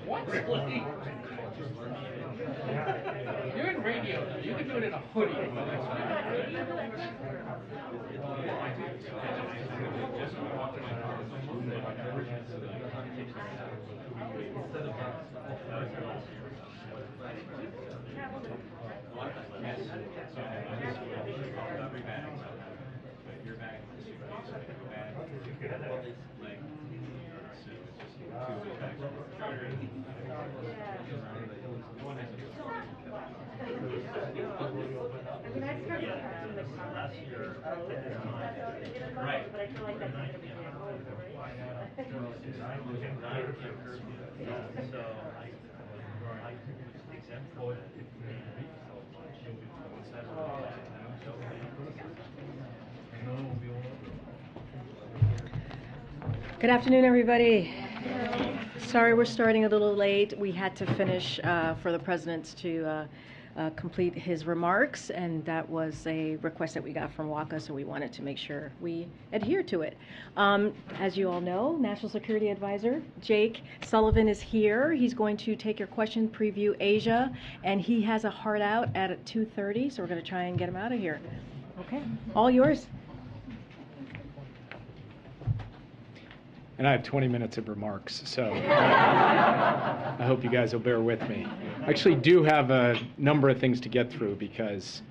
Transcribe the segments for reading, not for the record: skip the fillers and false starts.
What? You're in radio now. You can do it in a hoodie. Good afternoon, everybody. Sorry we're starting a little late. We had to finish for the president to complete his remarks, and that was a request that we got from WACA, so we wanted to make sure we adhere to it. As you all know, National Security Advisor Jake Sullivan is here. He's going to take your question, preview Asia, and he has a hard out at 2:30, so we're going to try and get him out of here. Okay, all yours. And I have 20 minutes of remarks, so I hope you guys will bear with me. I actually do have a number of things to get through because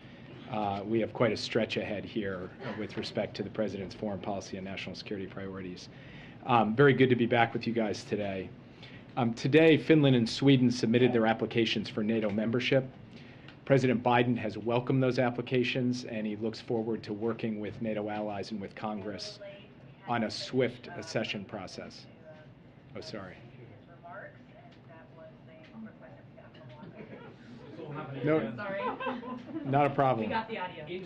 we have quite a stretch ahead here with respect to the President's foreign policy and national security priorities. Very good to be back with you guys today. Today, Finland and Sweden submitted their applications for NATO membership. President Biden has welcomed those applications, and he looks forward to working with NATO allies and with Congress on a swift accession process. Oh, sorry. No, Sorry. not a problem. We got the audio.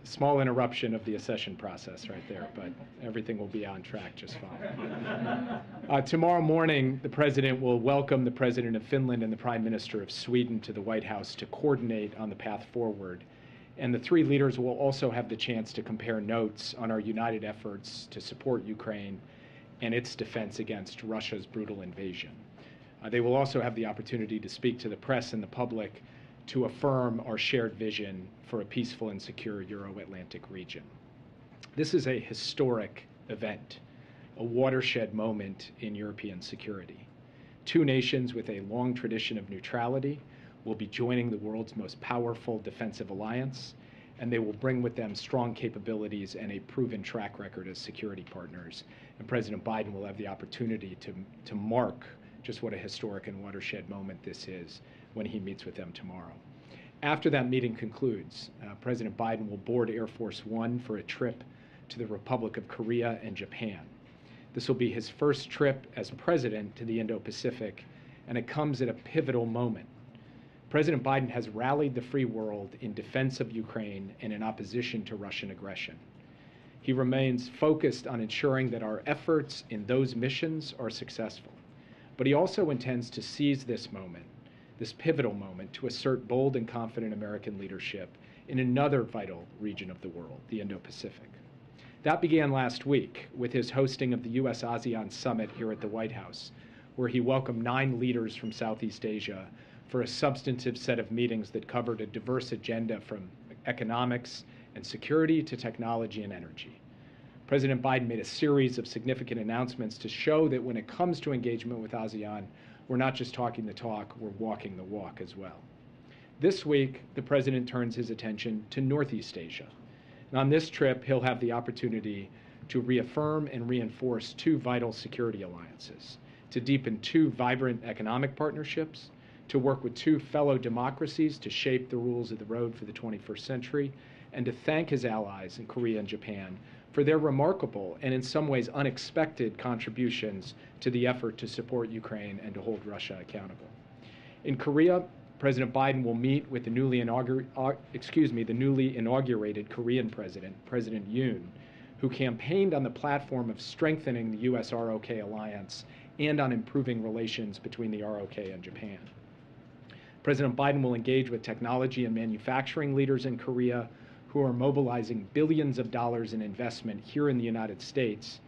Small interruption of the accession process right there, but everything will be on track just fine. Tomorrow morning, the President will welcome the President of Finland and the Prime Minister of Sweden to the White House to coordinate on the path forward. And the three leaders will also have the chance to compare notes on our united efforts to support Ukraine and its defense against Russia's brutal invasion. They will also have the opportunity to speak to the press and the public to affirm our shared vision for a peaceful and secure Euro-Atlantic region. This is a historic event, a watershed moment in European security. Two nations with a long tradition of neutrality will be joining the world's most powerful defensive alliance, and they will bring with them strong capabilities and a proven track record as security partners. And President Biden will have the opportunity to mark just what a historic and watershed moment this is when he meets with them tomorrow. After that meeting concludes, President Biden will board Air Force One for a trip to the Republic of Korea and Japan. This will be his first trip as president to the Indo-Pacific, and it comes at a pivotal moment. President Biden has rallied the free world in defense of Ukraine and in opposition to Russian aggression. He remains focused on ensuring that our efforts in those missions are successful. But he also intends to seize this moment, this pivotal moment, to assert bold and confident American leadership in another vital region of the world, the Indo-Pacific. That began last week with his hosting of the U.S.-ASEAN Summit here at the White House, where he welcomed 9 leaders from Southeast Asia for a substantive set of meetings that covered a diverse agenda from economics and security to technology and energy. President Biden made a series of significant announcements to show that when it comes to engagement with ASEAN, we're not just talking the talk, we're walking the walk as well. This week, the President turns his attention to Northeast Asia. And on this trip, he'll have the opportunity to reaffirm and reinforce 2 vital security alliances, to deepen 2 vibrant economic partnerships, to work with 2 fellow democracies to shape the rules of the road for the 21st century, and to thank his allies in Korea and Japan for their remarkable and in some ways unexpected contributions to the effort to support Ukraine and to hold Russia accountable. In Korea, President Biden will meet with the newly inaugurated Korean president, President Yoon, who campaigned on the platform of strengthening the U.S.-ROK alliance and on improving relations between the ROK and Japan. President Biden will engage with technology and manufacturing leaders in Korea who are mobilizing billions of dollars in investment here in the United States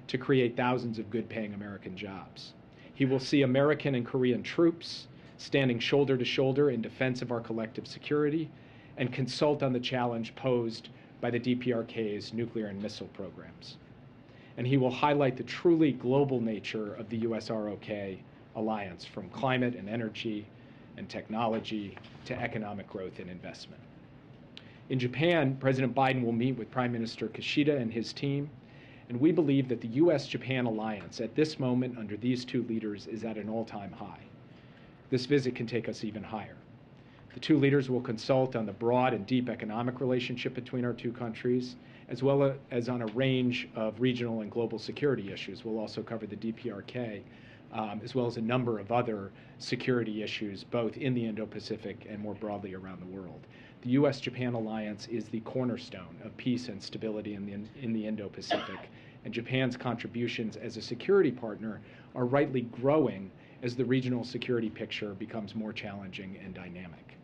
to create thousands of good-paying American jobs. He will see American and Korean troops standing shoulder to shoulder in defense of our collective security and consult on the challenge posed by the DPRK's nuclear and missile programs. And he will highlight the truly global nature of the US-ROK alliance, from climate and energy and technology to economic growth and investment. In Japan, President Biden will meet with Prime Minister Kishida and his team, and we believe that the US-Japan alliance at this moment under these two leaders is at an all-time high. This visit can take us even higher. The two leaders will consult on the broad and deep economic relationship between our two countries, as well as on a range of regional and global security issues. We'll also cover the DPRK, as well as a number of other security issues, both in the Indo-Pacific and more broadly around the world. The US-Japan alliance is the cornerstone of peace and stability in the Indo-Pacific, and Japan's contributions as a security partner are rightly growing as the regional security picture becomes more challenging and dynamic.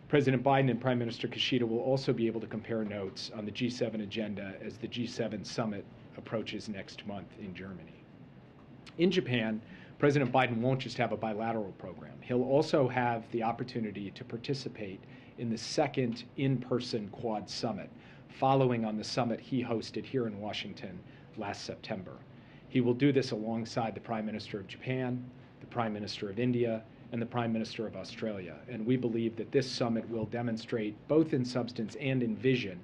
President Biden and Prime Minister Kishida will also be able to compare notes on the G7 agenda as the G7 summit approaches next month in Germany. In Japan, President Biden won't just have a bilateral program. He'll also have the opportunity to participate in the second in-person Quad Summit, following on the summit he hosted here in Washington last September. He will do this alongside the Prime Minister of Japan, the Prime Minister of India, and the Prime Minister of Australia. And we believe that this summit will demonstrate, both in substance and in vision,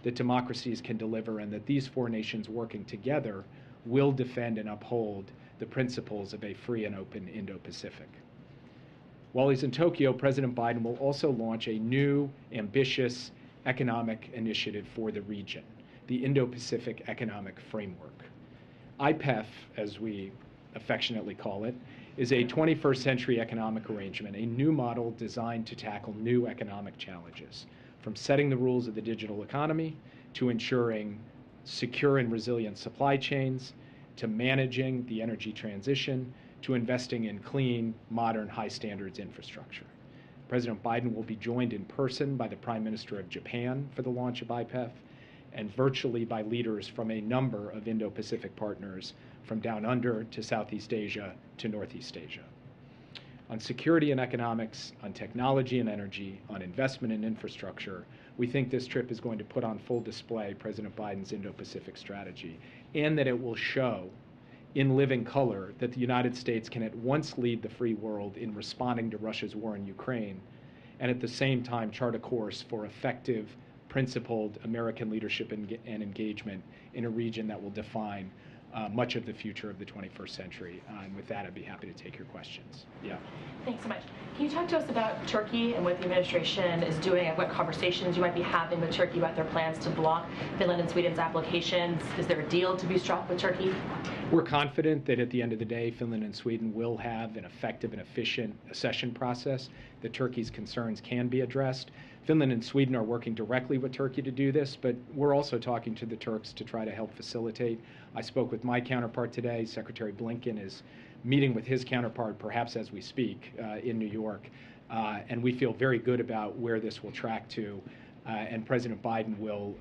that democracies can deliver, and that these four nations working together will defend and uphold the principles of a free and open Indo-Pacific. While he's in Tokyo, President Biden will also launch a new, ambitious economic initiative for the region, the Indo-Pacific Economic Framework. IPEF, as we affectionately call it, is a 21st century economic arrangement, a new model designed to tackle new economic challenges, from setting the rules of the digital economy to ensuring secure and resilient supply chains, to managing the energy transition, to investing in clean, modern, high standards infrastructure. President Biden will be joined in person by the Prime Minister of Japan for the launch of IPEF, and virtually by leaders from a number of Indo-Pacific partners, from down under to Southeast Asia to Northeast Asia. On security and economics, on technology and energy, on investment and infrastructure, we think this trip is going to put on full display President Biden's Indo-Pacific strategy, and that it will show in living color that the United States can at once lead the free world in responding to Russia's war in Ukraine, and at the same time chart a course for effective, principled American leadership and engagement in a region that will define much of the future of the 21st century. And with that, I'd be happy to take your questions. Yeah. Thanks so much. Can you talk to us about Turkey and what the administration is doing, and what conversations you might be having with Turkey about their plans to block Finland and Sweden's applications? Is there a deal to be struck with Turkey? We're confident that at the end of the day, Finland and Sweden will have an effective and efficient accession process, that Turkey's concerns can be addressed. Finland and Sweden are working directly with Turkey to do this, but we're also talking to the Turks to try to help facilitate. I spoke with my counterpart today. Secretary Blinken is meeting with his counterpart, perhaps as we speak, in New York. And we feel very good about where this will track to. And President Biden will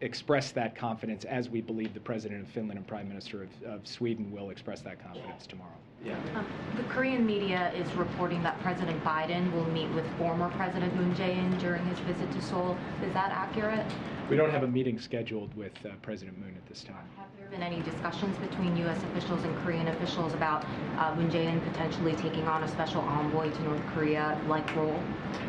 express that confidence, as we believe the President of Finland and Prime Minister of Sweden will express that confidence tomorrow. Yeah. The Korean media is reporting that President Biden will meet with former President Moon Jae-in during his visit to Seoul. Is that accurate? We don't have a meeting scheduled with President Moon at this time. Have there been any discussions between U.S. officials and Korean officials about Moon Jae-in potentially taking on a special envoy to North Korea-like role?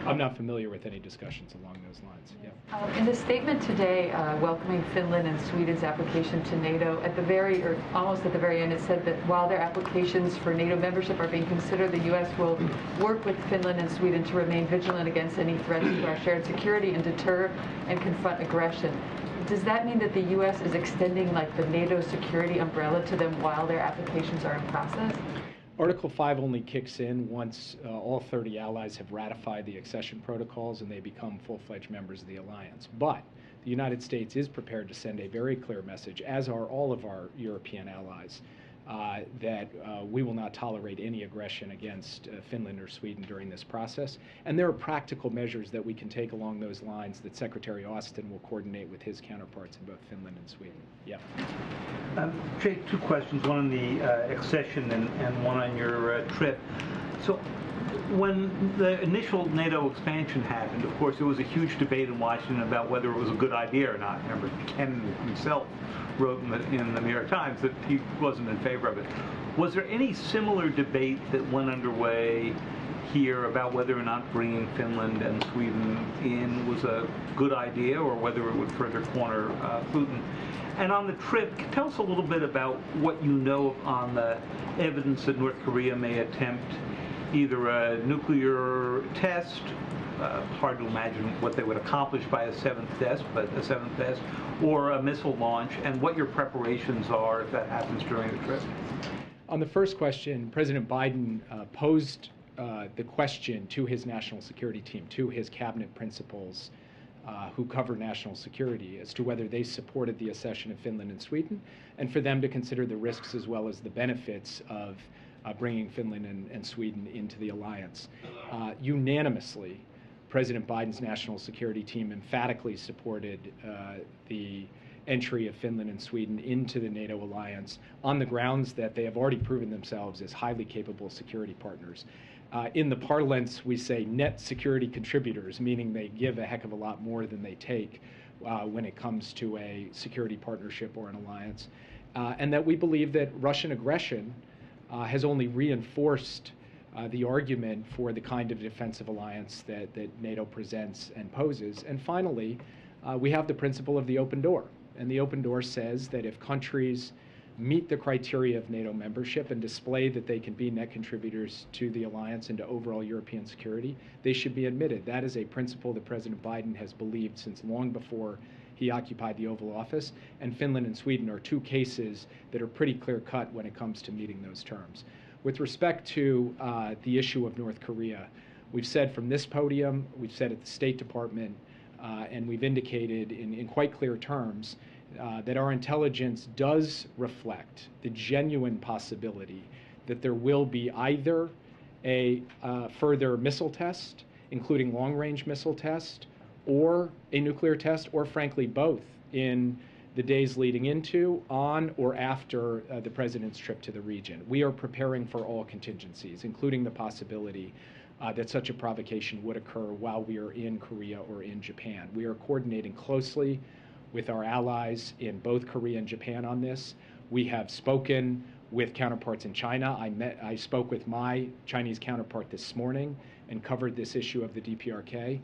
I'm not familiar with any discussions along those lines. Yeah. In the statement today welcoming Finland and Sweden's application to NATO, almost at the very end, it said that while their applications for NATO membership are being considered, the U.S. will work with Finland and Sweden to remain vigilant against any threats to our shared security and deter and confront aggression. Does that mean that the U.S. is extending the NATO security umbrella to them while their applications are in process? Article 5 only kicks in once all 30 allies have ratified the accession protocols and they become full-fledged members of the alliance. But the United States is prepared to send a very clear message, as are all of our European allies, that we will not tolerate any aggression against Finland or Sweden during this process. And there are practical measures that we can take along those lines that Secretary Austin will coordinate with his counterparts in both Finland and Sweden. Yeah. Jay, two questions, one on the accession and one on your trip. So when the initial NATO expansion happened, of course, there was a huge debate in Washington about whether it was a good idea or not. Remember, Ken himself wrote in the New York Times that he wasn't in favor of it. Was there any similar debate that went underway here about whether or not bringing Finland and Sweden in was a good idea or whether it would further corner Putin? And on the trip, tell us a little bit about what you know on the evidence that North Korea may attempt either a nuclear test, hard to imagine what they would accomplish by a seventh test, or a missile launch, and what your preparations are if that happens during the trip. On the first question, President Biden posed the question to his national security team, to his cabinet principals who cover national security, as to whether they supported the accession of Finland and Sweden, and for them to consider the risks as well as the benefits of bringing Finland and Sweden into the alliance. Unanimously, President Biden's national security team emphatically supported the entry of Finland and Sweden into the NATO alliance on the grounds that they have already proven themselves as highly capable security partners. In the parlance, we say net security contributors, meaning they give a heck of a lot more than they take when it comes to a security partnership or an alliance. And that we believe that Russian aggression has only reinforced the argument for the kind of defensive alliance that NATO presents and poses. And finally, we have the principle of the open door. And the open door says that if countries meet the criteria of NATO membership and display that they can be net contributors to the alliance and to overall European security, they should be admitted. That is a principle that President Biden has believed since long before he occupied the Oval Office, and Finland and Sweden are two cases that are pretty clear-cut when it comes to meeting those terms. With respect to the issue of North Korea, we've said from this podium, we've said at the State Department, and we've indicated in quite clear terms that our intelligence does reflect the genuine possibility that there will be either a further missile test, including long-range missile test, or a nuclear test, or frankly both, in the days leading into, on, or after the president's trip to the region. We are preparing for all contingencies, including the possibility that such a provocation would occur while we are in Korea or in Japan. We are coordinating closely with our allies in both Korea and Japan on this. We have spoken with counterparts in China. I spoke with my Chinese counterpart this morning and covered this issue of the DPRK.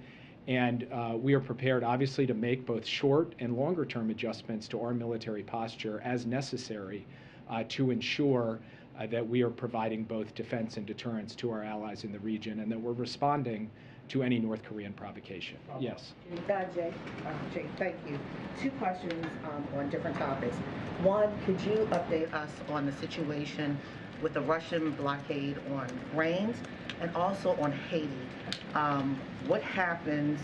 And we are prepared, obviously, to make both short and longer term adjustments to our military posture as necessary to ensure that we are providing both defense and deterrence to our allies in the region, and that we're responding to any North Korean provocation. Yes. Jay, thank you. Two questions on different topics. One, could you update us on the situation with the Russian blockade on grains and also on Haiti? What happens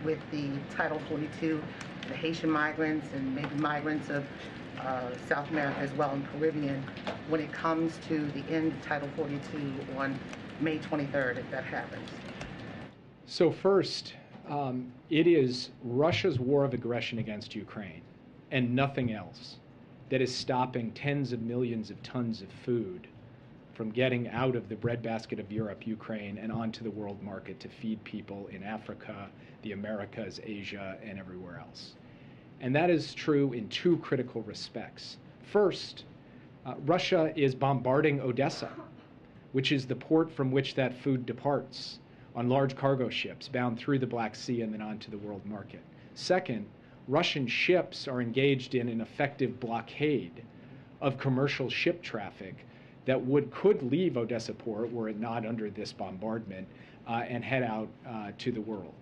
with the Title 42, the Haitian migrants and maybe migrants of South America as well and Caribbean when it comes to the end of Title 42 on May 23rd, if that happens? So first, it is Russia's war of aggression against Ukraine and nothing else that is stopping tens of millions of tons of food from getting out of the breadbasket of Europe, Ukraine, and onto the world market to feed people in Africa, the Americas, Asia, and everywhere else. And that is true in two critical respects. First, Russia is bombarding Odessa, which is the port from which that food departs on large cargo ships bound through the Black Sea and then onto the world market. Second, Russian ships are engaged in an effective blockade of commercial ship traffic that could leave Odessa port, were it not under this bombardment, and head out to the world.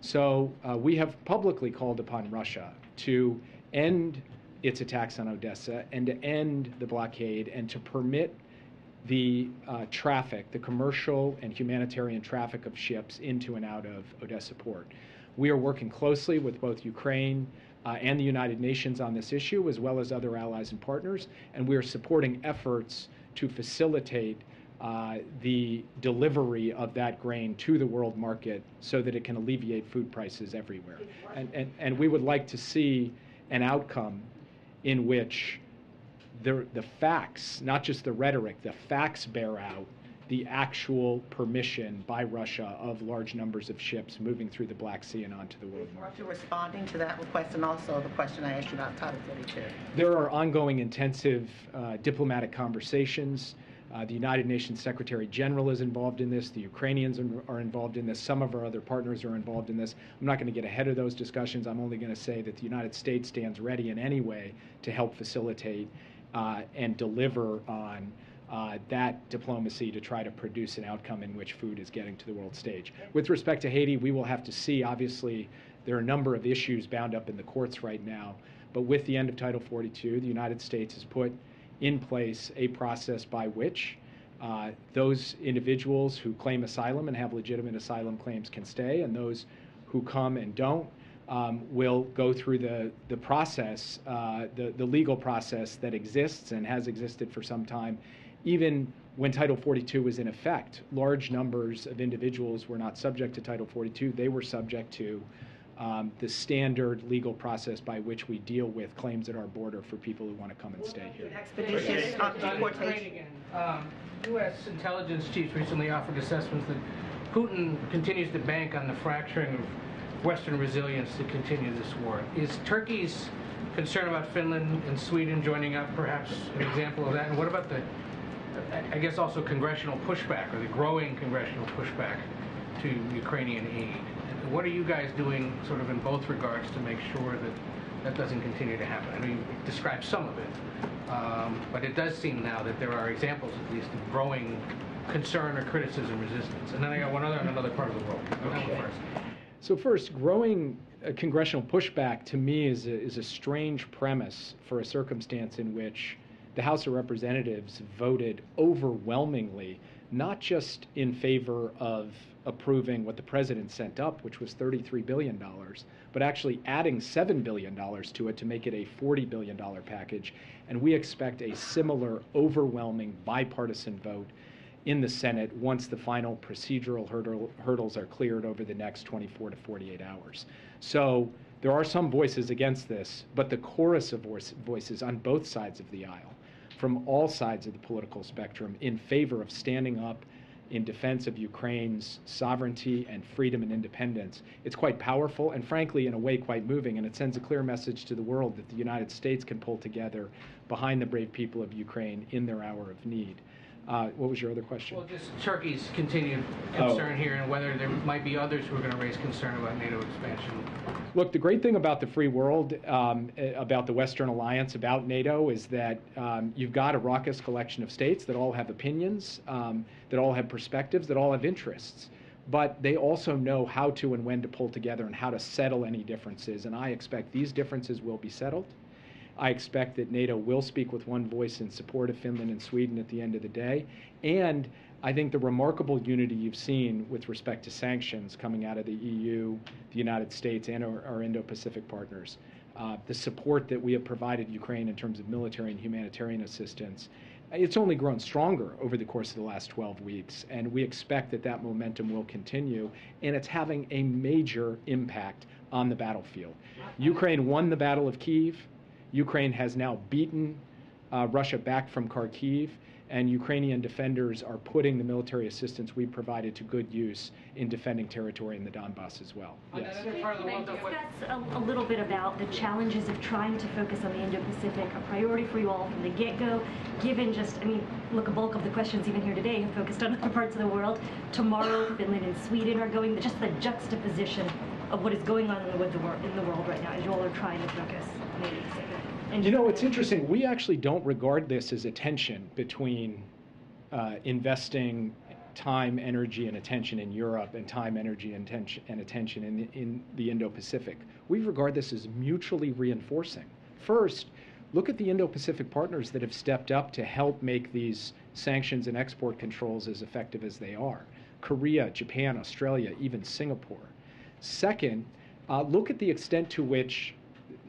So we have publicly called upon Russia to end its attacks on Odessa and to end the blockade and to permit the traffic, the commercial and humanitarian traffic of ships into and out of Odessa port. We are working closely with both Ukraine and the United Nations on this issue, as well as other allies and partners, and we are supporting efforts to facilitate the delivery of that grain to the world market so that it can alleviate food prices everywhere. And we would like to see an outcome in which the facts, not just the rhetoric, the facts bear out the actual permission by Russia of large numbers of ships moving through the Black Sea and onto the world market. Are you responding to that request and also the question I asked you about Title 42? There are ongoing intensive diplomatic conversations. The United Nations Secretary General is involved in this. The Ukrainians are involved in this. Some of our other partners are involved in this. I'm not going to get ahead of those discussions. I'm only going to say that the United States stands ready in any way to help facilitate and deliver on that diplomacy to try to produce an outcome in which food is getting to the world stage. With respect to Haiti, we will have to see. Obviously, there are a number of issues bound up in the courts right now. But with the end of Title 42, the United States has put in place a process by which those individuals who claim asylum and have legitimate asylum claims can stay, and those who come and don't will go through the process, the legal process that exists and has existed for some time. Even when Title 42 was in effect, large numbers of individuals were not subject to Title 42. They were subject to the standard legal process by which we deal with claims at our border for people who want to come and stay here. Expeditious deportation. U.S. intelligence chiefs recently offered assessments that Putin continues to bank on the fracturing of Western resilience to continue this war. Is Turkey's concern about Finland and Sweden joining up perhaps an example of that? And what about the, I guess, also congressional pushback, or the growing congressional pushback to Ukrainian aid? And what are you guys doing sort of in both regards to make sure that that doesn't continue to happen? I know you described some of it, but it does seem now that there are examples, at least, of growing concern or criticism, resistance. And then I got one other in another part of the world. Okay. So first, growing congressional pushback to me is a strange premise for a circumstance in which the House of Representatives voted overwhelmingly, not just in favor of approving what the president sent up, which was $33 billion, but actually adding $7 billion to it to make it a $40 billion package. And we expect a similar overwhelming bipartisan vote in the Senate once the final procedural hurdles are cleared over the next 24 to 48 hours. So there are some voices against this, but the chorus of voices on both sides of the aisle, from all sides of the political spectrum, in favor of standing up in defense of Ukraine's sovereignty and freedom and independence, it's quite powerful and, frankly, in a way, quite moving. And it sends a clear message to the world that the United States can pull together behind the brave people of Ukraine in their hour of need. What was your other question? Well, just Turkey's continued concern here, and whether there might be others who are going to raise concern about NATO expansion. Look, the great thing about the free world, about the Western Alliance, about NATO, is that you've got a raucous collection of states that all have opinions, that all have perspectives, that all have interests. But they also know how to and when to pull together and how to settle any differences. And I expect these differences will be settled. I expect that NATO will speak with one voice in support of Finland and Sweden at the end of the day. And I think the remarkable unity you've seen with respect to sanctions coming out of the EU, the United States, and our Indo-Pacific partners, the support that we have provided Ukraine in terms of military and humanitarian assistance, it's only grown stronger over the course of the last 12 weeks. And we expect that that momentum will continue. And it's having a major impact on the battlefield. Ukraine won the Battle of Kyiv. Ukraine has now beaten Russia back from Kharkiv, and Ukrainian defenders are putting the military assistance we provided to good use in defending territory in the Donbass as well. Yes. Can I discuss a little bit about the challenges of trying to focus on the Indo-Pacific, a priority for you all from the get-go, given just, I mean, look, a bulk of the questions even here today have focused on other parts of the world. Tomorrow, Finland and Sweden are going, just the juxtaposition of what is going on in the world right now, as you all are trying to focus on the Indo-Pacific. You know, it's interesting. We actually don't regard this as a tension between investing time, energy, and attention in Europe and time, energy, and attention in the Indo-Pacific. We regard this as mutually reinforcing. First, look at the Indo-Pacific partners that have stepped up to help make these sanctions and export controls as effective as they are. Korea, Japan, Australia, even Singapore. Second, look at the extent to which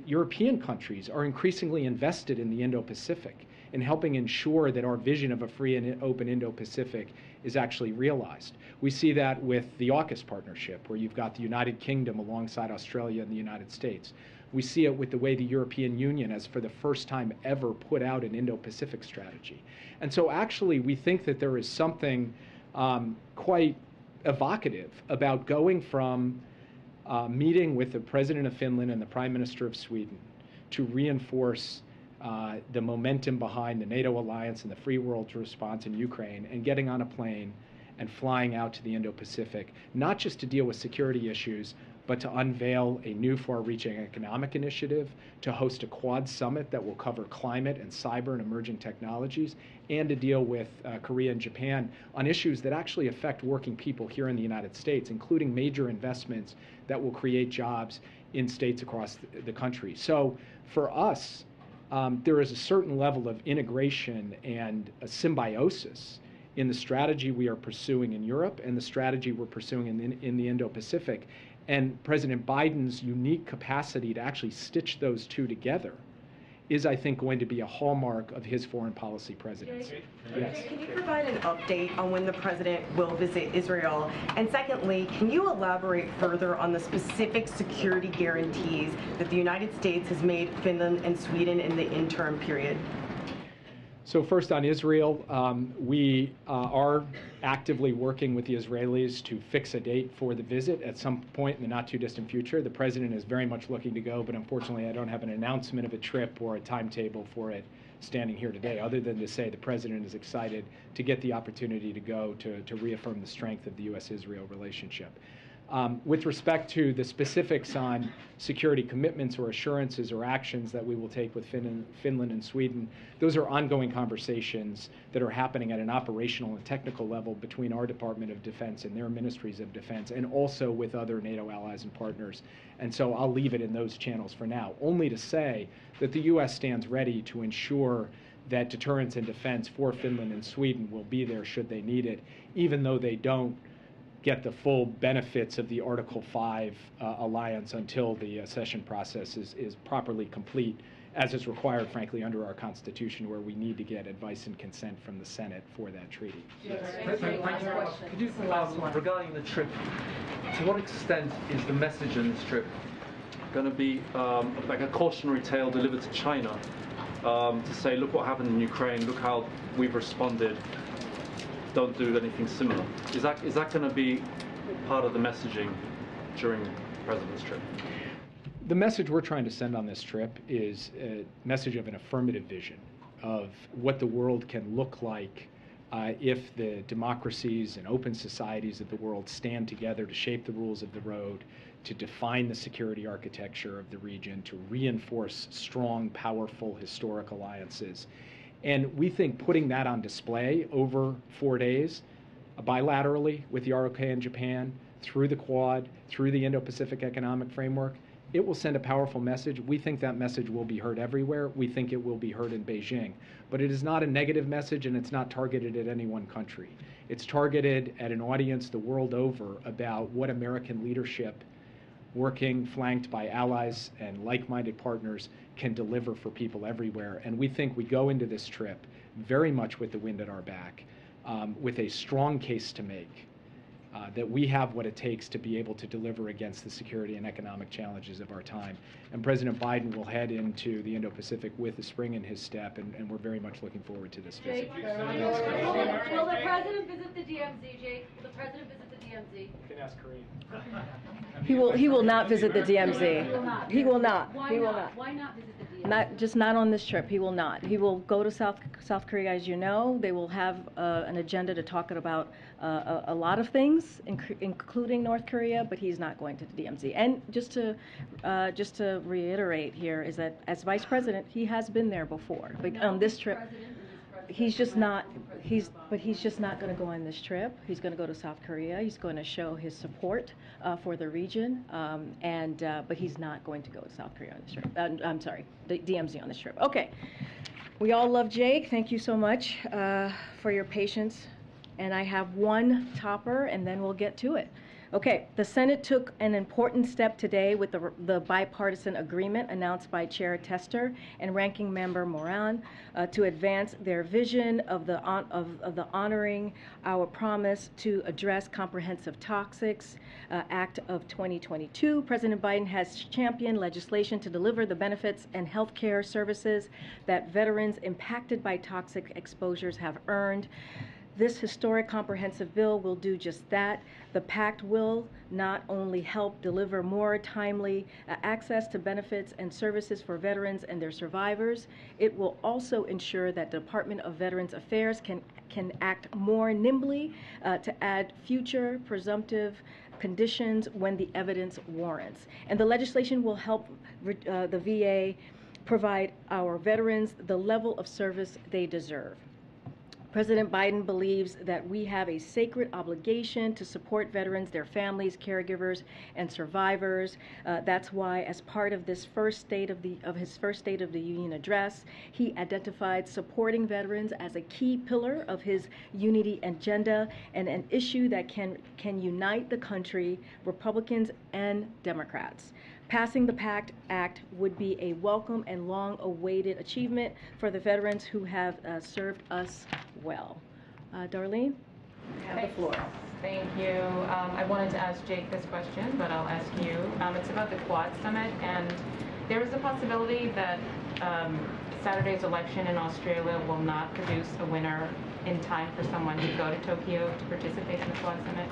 European countries are increasingly invested in the Indo-Pacific, in helping ensure that our vision of a free and open Indo-Pacific is actually realized. We see that with the AUKUS partnership, where you've got the United Kingdom alongside Australia and the United States. We see it with the way the European Union has, for the first time ever, put out an Indo-Pacific strategy. And so actually, we think that there is something quite evocative about going from meeting with the President of Finland and the Prime Minister of Sweden to reinforce the momentum behind the NATO alliance and the free world's response in Ukraine, and getting on a plane and flying out to the Indo-Pacific, not just to deal with security issues, but to unveil a new far-reaching economic initiative, to host a Quad summit that will cover climate and cyber and emerging technologies, and to deal with Korea and Japan on issues that actually affect working people here in the United States, including major investments that will create jobs in states across the country. So for us, there is a certain level of integration and a symbiosis in the strategy we are pursuing in Europe and the strategy we're pursuing in the Indo-Pacific. And President Biden's unique capacity to actually stitch those two together is, I think, going to be a hallmark of his foreign policy presidency. Yes. Can you provide an update on when the president will visit Israel? And secondly, can you elaborate further on the specific security guarantees that the United States has made Finland and Sweden in the interim period? So first on Israel, we are actively working with the Israelis to fix a date for the visit at some point in the not too distant future. The president is very much looking to go, but unfortunately I don't have an announcement of a trip or a timetable for it standing here today, other than to say the president is excited to get the opportunity to go to reaffirm the strength of the U.S.-Israel relationship. With respect to the specifics on security commitments or assurances or actions that we will take with Finland and Sweden, those are ongoing conversations that are happening at an operational and technical level between our Department of Defense and their ministries of defense, and also with other NATO allies and partners. And so I'll leave it in those channels for now, only to say that the U.S. stands ready to ensure that deterrence and defense for Finland and Sweden will be there should they need it, even though they don't get the full benefits of the Article 5 alliance until the accession process is properly complete, as is required, frankly, under our Constitution, where we need to get advice and consent from the Senate for that treaty. Yes. Could you, regarding the trip, to what extent is the message in this trip going to be like a cautionary tale delivered to China to say, look what happened in Ukraine, look how we've responded, don't do anything similar? Is that going to be part of the messaging during the president's trip? The message we're trying to send on this trip is a message of an affirmative vision of what the world can look like if the democracies and open societies of the world stand together to shape the rules of the road, to define the security architecture of the region, to reinforce strong, powerful, historic alliances. And we think putting that on display over 4 days, bilaterally with the ROK and Japan, through the Quad, through the Indo-Pacific Economic Framework, it will send a powerful message. We think that message will be heard everywhere. We think it will be heard in Beijing. But it is not a negative message, and it's not targeted at any one country. It's targeted at an audience the world over about what American leadership, working flanked by allies and like-minded partners, can deliver for people everywhere. And we think we go into this trip very much with the wind at our back, with a strong case to make that we have what it takes to be able to deliver against the security and economic challenges of our time. And President Biden will head into the Indo-Pacific with a spring in his step, and we're very much looking forward to this visit. Will the president visit the DMZ, Jake? Will the president visit the DMZ? You can ask Karine. He will not visit the DMZ. He will not. Why He will not? not. Why not visit the DMZ? Not on this trip. He will not. He will go to South Korea, as you know. They will have an agenda to talk about a lot of things, including North Korea, but he's not going to the DMZ. And just to reiterate here is that as vice president, he has been there before. But on this trip, he's just not going to go on this trip. He's going to go to South Korea. He's going to show his support for the region, but he's not going to go to South Korea on this trip. I'm sorry, the DMZ on this trip. Okay, we all love Jake. Thank you so much for your patience. And I have one topper, and then we'll get to it. Okay, the Senate took an important step today with the bipartisan agreement announced by Chair Tester and Ranking Member Moran to advance their vision of the Honoring Our Promise to Address Comprehensive Toxics Act of 2022. President Biden has championed legislation to deliver the benefits and health care services that veterans impacted by toxic exposures have earned. This historic comprehensive bill will do just that. The pact will not only help deliver more timely access to benefits and services for veterans and their survivors, it will also ensure that the Department of Veterans Affairs can act more nimbly to add future presumptive conditions when the evidence warrants. And the legislation will help the VA provide our veterans the level of service they deserve. President Biden believes that we have a sacred obligation to support veterans, their families, caregivers, and survivors. That's why, as part of this his first State of the Union address, he identified supporting veterans as a key pillar of his unity agenda and an issue that can unite the country, Republicans and Democrats. Passing the PACT Act would be a welcome and long-awaited achievement for the veterans who have served us well. Darlene, you have the floor. Thank you. I wanted to ask Jake this question, but I'll ask you. It's about the Quad Summit, and there is a possibility that Saturday's election in Australia will not produce a winner in time for someone to go to Tokyo to participate in the Quad Summit.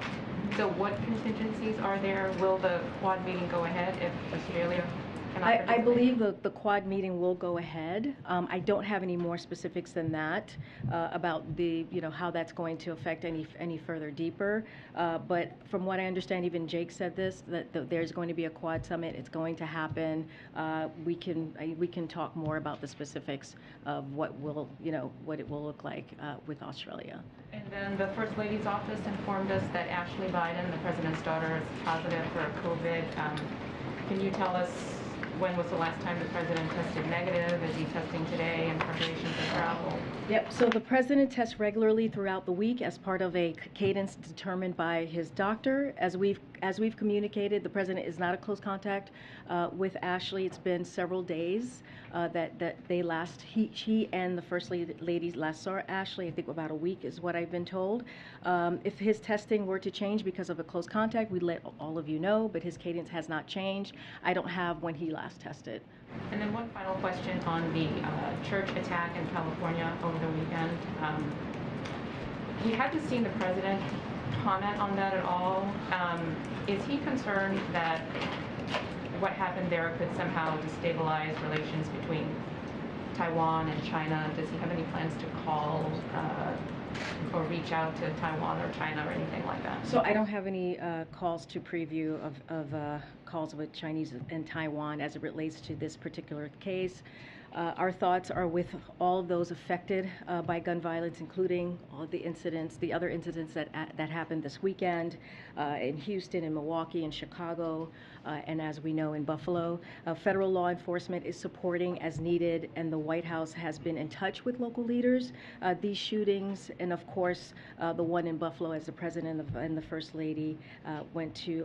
So what contingencies are there? Will the Quad meeting go ahead if Australia cannot participate? I believe the Quad meeting will go ahead. I don't have any more specifics than that about how that's going to affect any further deeper. But from what I understand, even Jake said this, that there's going to be a Quad summit. It's going to happen. We can talk more about the specifics of what it will look like with Australia. And then the First Lady's office informed us that Ashley Biden, the president's daughter, is positive for COVID. Can you tell us when was the last time the president tested negative? Is he testing today in preparation for travel? Yep, so the president tests regularly throughout the week as part of a cadence determined by his doctor. As we've communicated, the president is not a close contact with Ashley. It's been several days that he and the First Lady last saw Ashley. I think about a week is what I've been told. If his testing were to change because of a close contact, we'd let all of you know, but his cadence has not changed. I don't have when he last tested. And then one final question on the church attack in California over the weekend. We haven't seen the president comment on that at all. Is he concerned that what happened there could somehow destabilize relations between Taiwan and China? Does he have any plans to call or reach out to Taiwan or China or anything like that? So I don't have any calls to preview of calls with Chinese and Taiwan as it relates to this particular case. Our thoughts are with all of those affected by gun violence, including all the other incidents that happened this weekend in Houston, in Milwaukee, in Chicago, and as we know, in Buffalo. Federal law enforcement is supporting as needed, and the White House has been in touch with local leaders. These shootings, and of course, the one in Buffalo, as the president and the First Lady went to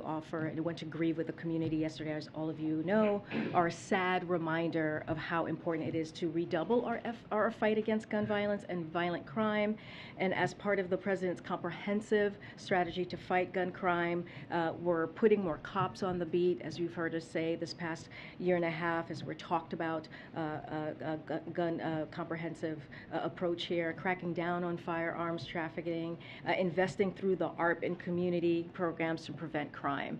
grieve with the community yesterday, as all of you know, are a sad reminder of how important it is to redouble our fight against gun violence and violent crime. And as part of the president's comprehensive strategy to fight gun crime, we're putting more cops on the beat, as you've heard us say this past year and a half, as we're talked about gun comprehensive approach here, cracking down on firearms trafficking, investing through the ARP and community programs to prevent crime.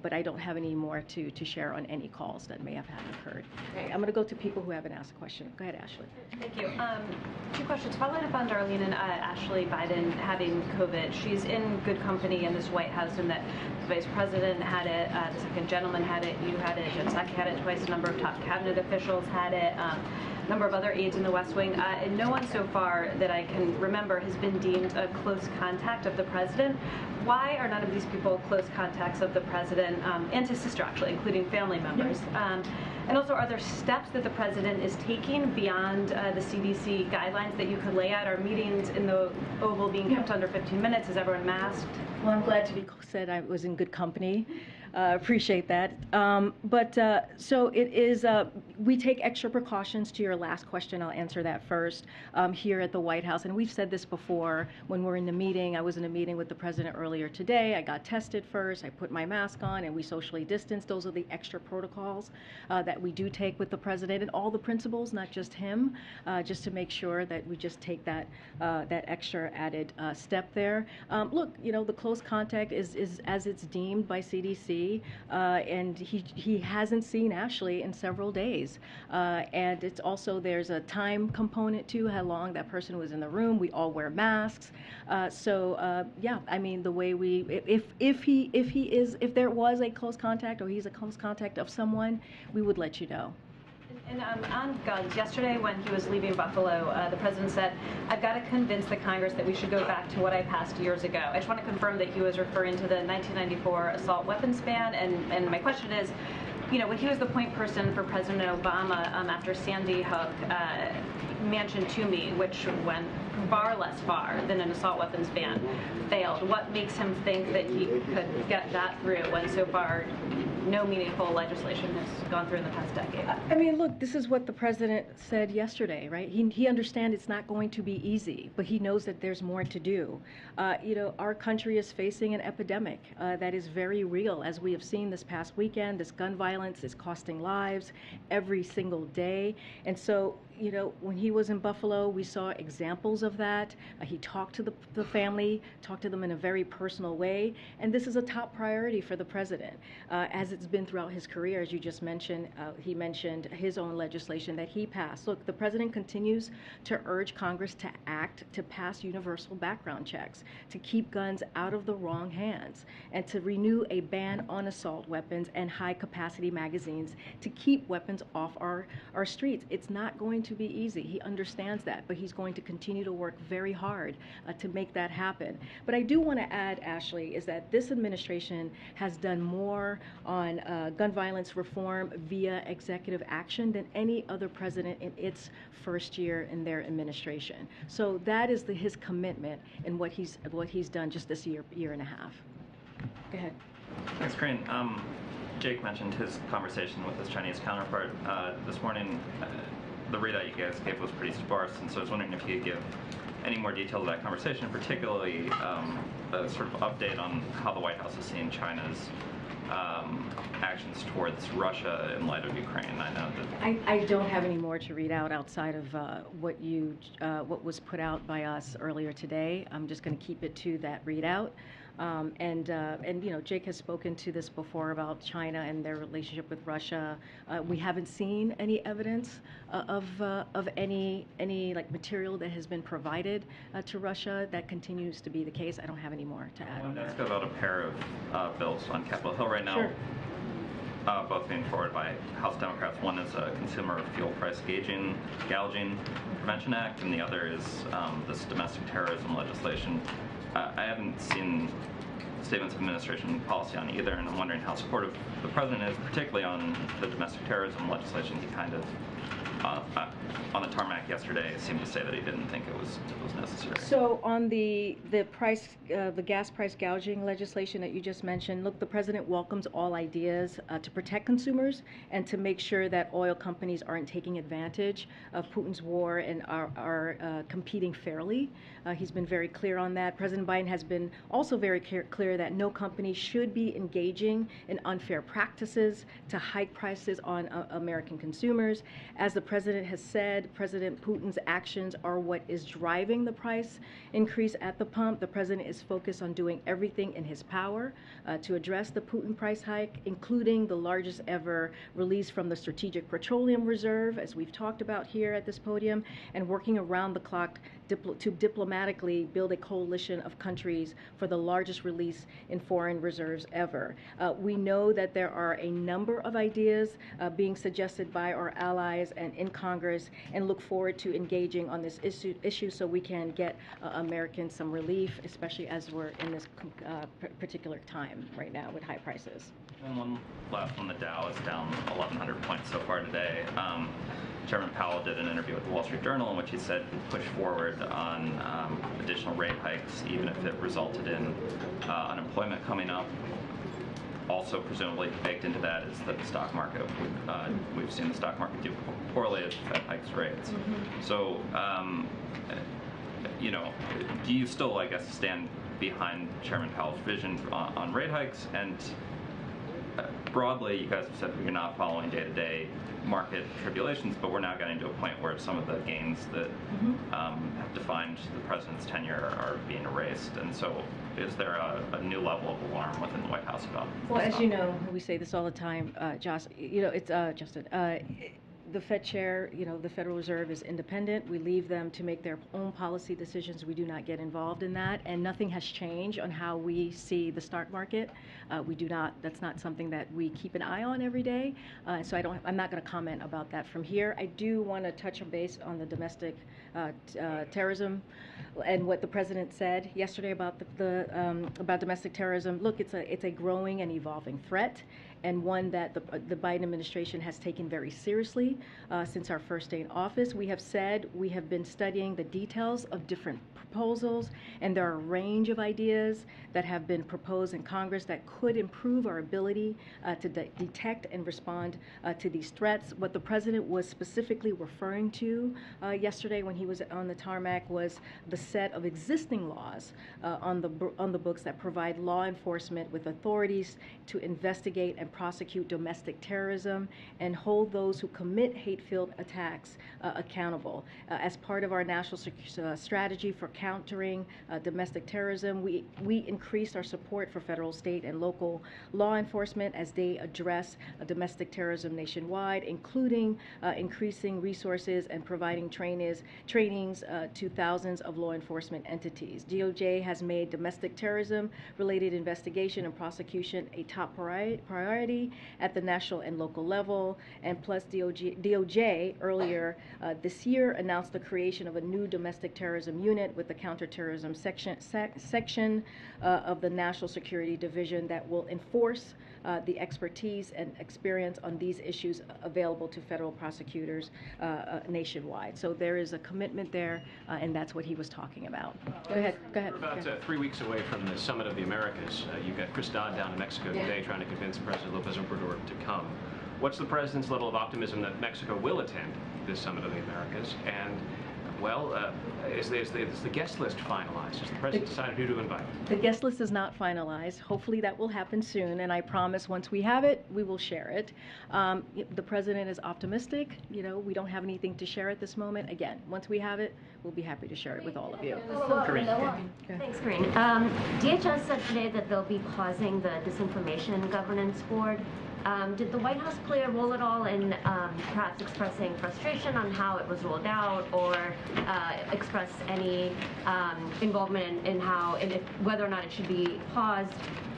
But I don't have any more to share on any calls that may have occurred. Okay, I'm going to go to people who haven't asked a question. Go ahead, Ashley. Thank you. Two questions. Following up on Darlene and Ashley Biden having COVID, she's in good company in this White House in that the Vice President had it, the second gentleman had it, you had it, Jen Psaki had it twice, a number of top cabinet officials had it. number of other aides in the West Wing, and no one so far that I can remember has been deemed a close contact of the president. Why are none of these people close contacts of the president and his sister, actually, including family members? And also, are there steps that the president is taking beyond the CDC guidelines that you could lay out? Are meetings in the Oval being kept under 15 minutes? Is everyone masked? Well, I'm glad to be said I was in good company. Appreciate that. So it is, we take extra precautions. To your last question, I'll answer that first, here at the White House. And we've said this before when we're in the meeting. I was in a meeting with the president earlier today. I got tested first. I put my mask on and we socially distanced. Those are the extra protocols that we do take with the president and all the principals, not just him, just to make sure that we just take that, that extra added step there. Look, you know, the close contact is as it's deemed by CDC. And he hasn't seen Ashley in several days. And it's also, there's a time component to how long that person was in the room. We all wear masks. Yeah, I mean, the way we, if there was a close contact or he's a close contact of someone, we would let you know. And on guns, yesterday when he was leaving Buffalo, the president said, "I've got to convince the Congress that we should go back to what I passed years ago." I just want to confirm that he was referring to the 1994 assault weapons ban. And my question is, you know, when he was the point person for President Obama after Sandy Hook, mentioned to me, which went far less far than an assault weapons ban, failed. What makes him think that he could get that through when so far no meaningful legislation has gone through in the past decade? I mean, look, this is what the president said yesterday, right? He understands it's not going to be easy, but he knows that there's more to do. You know, our country is facing an epidemic that is very real, as we have seen this past weekend. This gun violence is costing lives every single day. And so, you know, when he was in Buffalo, we saw examples of that. He talked to the family, talked to them in a very personal way. And this is a top priority for the president, as it's been throughout his career. As you just mentioned, he mentioned his own legislation that he passed. Look, the president continues to urge Congress to act to pass universal background checks, to keep guns out of the wrong hands, and to renew a ban on assault weapons and high-capacity magazines to keep weapons off our streets. It's not going to be easy. He understands that, but he's going to continue to work very hard to make that happen. But I do want to add, Ashley, is that this administration has done more on gun violence reform via executive action than any other president in its first year in their administration. So that is his commitment in what he's done just this year and a half. Go ahead. Thanks, Karine. Jake mentioned his conversation with his Chinese counterpart this morning. The readout you guys gave was pretty sparse, and so I was wondering if you could give any more details of that conversation, particularly a sort of update on how the White House is seeing China's actions towards Russia in light of Ukraine. I know that I don't have any more to read out outside of what was put out by us earlier today. I'm just going to keep it to that readout. And you know, Jake has spoken to this before about China and their relationship with Russia. We haven't seen any evidence of any like material that has been provided to Russia. That continues to be the case. I don't have any more to add. I wanted to ask about a pair of bills on Capitol Hill right now. Sure. Both being forwarded by House Democrats. One is a Consumer Fuel Price Gouging Prevention Act, and the other is this domestic terrorism legislation. I haven't seen statements of administration policy on either, and I'm wondering how supportive the president is, particularly on the domestic terrorism legislation. He kind of, on the tarmac yesterday, seemed to say that he didn't think it was necessary. So on the gas price gouging legislation that you just mentioned, look, the president welcomes all ideas to protect consumers and to make sure that oil companies aren't taking advantage of Putin's war and are competing fairly. He's been very clear on that. President Biden has been also very clear that no company should be engaging in unfair practices to hike prices on American consumers. As the president has said, President Putin's actions are what is driving the price increase at the pump. The president is focused on doing everything in his power to address the Putin price hike, including the largest ever release from the Strategic Petroleum Reserve, as we've talked about here at this podium, and working around the clock to diplomatically build a coalition of countries for the largest release in foreign reserves ever. We know that there are a number of ideas being suggested by our allies and in Congress, and look forward to engaging on this issue so we can get Americans some relief, especially as we're in this particular time right now with high prices. And one last one, the Dow is down 1,100 points so far today. Chairman Powell did an interview with the Wall Street Journal in which he said he'd push forward on additional rate hikes, even if it resulted in unemployment coming up. Also, presumably baked into that is the stock market. We've seen the stock market do poorly as Fed hikes rates. So, you know, do you still, I guess, stand behind Chairman Powell's vision on rate hikes? And broadly, you guys have said you're not following day-to-day market tribulations, but we're now getting to a point where some of the gains that have defined the president's tenure are being erased. And so is there a new level of alarm within the White House about this? Well, as you know, we say this all the time, Josh, you know, it's Justin. The Fed chair, you know, the Federal Reserve is independent. We leave them to make their own policy decisions. We do not get involved in that, and nothing has changed on how we see the stock market. We do not. That's not something that we keep an eye on every day. So I'm not going to comment about that from here. I do want to touch on base on the domestic terrorism and what the president said yesterday about about domestic terrorism. Look, it's a growing and evolving threat, and one that the Biden administration has taken very seriously since our first day in office. We have said we have been studying the details of different proposals, and there are a range of ideas that have been proposed in Congress that could improve our ability to detect and respond to these threats. What the president was specifically referring to yesterday when he was on the tarmac was the set of existing laws on the books that provide law enforcement with authorities to investigate and prosecute domestic terrorism and hold those who commit hate-filled attacks accountable. As part of our national strategy for countering domestic terrorism, we increased our support for federal, state, and local law enforcement as they address domestic terrorism nationwide, including increasing resources and providing trainings to thousands of law enforcement entities. DOJ has made domestic terrorism-related investigation and prosecution a top priority at the national and local level, and plus DOJ earlier this year announced the creation of a new domestic terrorism unit with the counterterrorism section of the National Security Division that will enforce the expertise and experience on these issues available to federal prosecutors nationwide. So there is a commitment there, and that's what he was talking about. Go ahead. We're about 3 weeks away from the Summit of the Americas. You've got Chris Dodd down in Mexico today trying to convince President Lopez Obrador to come. What's the president's level of optimism that Mexico will attend this Summit of the Americas? And, well, is the guest list finalized? Has the president decided who to invite? The guest list is not finalized. Hopefully that will happen soon, and I promise once we have it, we will share it. The president is optimistic. You know, we don't have anything to share at this moment. Again, once we have it, we'll be happy to share it with all of you. Karine. Thanks, Karine. DHS said today that they'll be pausing the Disinformation Governance Board. Did the White House play a role at all in perhaps expressing frustration on how it was rolled out, or express any involvement in how and whether or not it should be paused?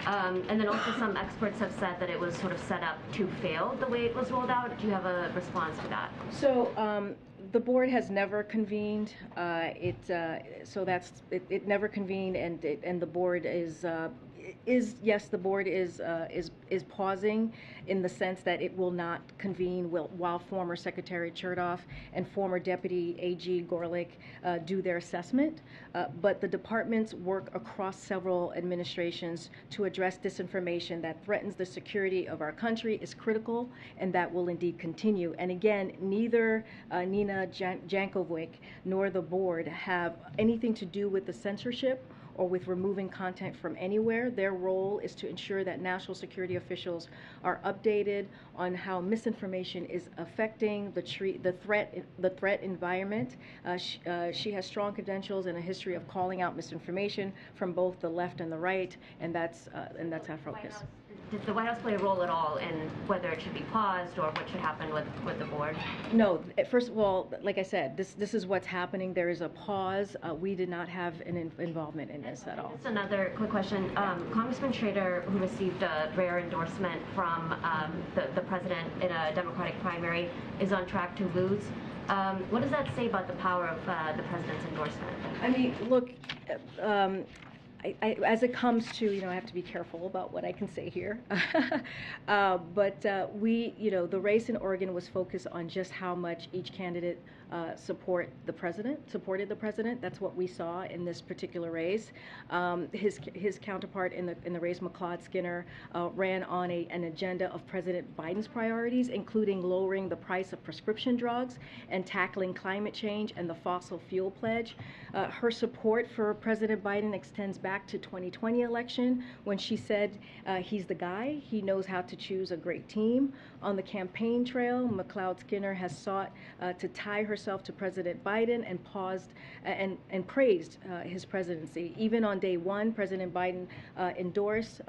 And then also some experts have said that it was sort of set up to fail the way it was rolled out. Do you have a response to that? So the board has never convened. It never convened, and the board is yes, the board is pausing in the sense that it will not convene while former Secretary Chertoff and former Deputy AG Gorlick do their assessment. But the departments work across several administrations to address disinformation that threatens the security of our country is critical, and that will indeed continue. And again, neither Nina Jankovic nor the board have anything to do with the censorship or with removing content from anywhere. Their role is to ensure that national security officials are updated on how misinformation is affecting the threat environment. She has strong credentials and a history of calling out misinformation from both the left and the right, and that's our focus. Does the White House play a role at all in whether it should be paused or what should happen with the board? No, first of all, like I said, this is what's happening. There is a pause. We did not have an involvement in this at all. Just another quick question. Congressman Schrader, who received a rare endorsement from the president in a Democratic primary, is on track to lose. What does that say about the power of the president's endorsement? I mean, look, as it comes to, I have to be careful about what I can say here. But the race in Oregon was focused on just how much each candidate supported the president. That's what we saw in this particular race. His counterpart in the race, McLeod Skinner, ran on an agenda of President Biden's priorities, including lowering the price of prescription drugs and tackling climate change and the fossil fuel pledge. Her support for President Biden extends back to 2020 election when she said he's the guy. He knows how to choose a great team. On the campaign trail, McLeod Skinner has sought to tie herself to President Biden and and praised his presidency. Even on day one, President Biden endorsed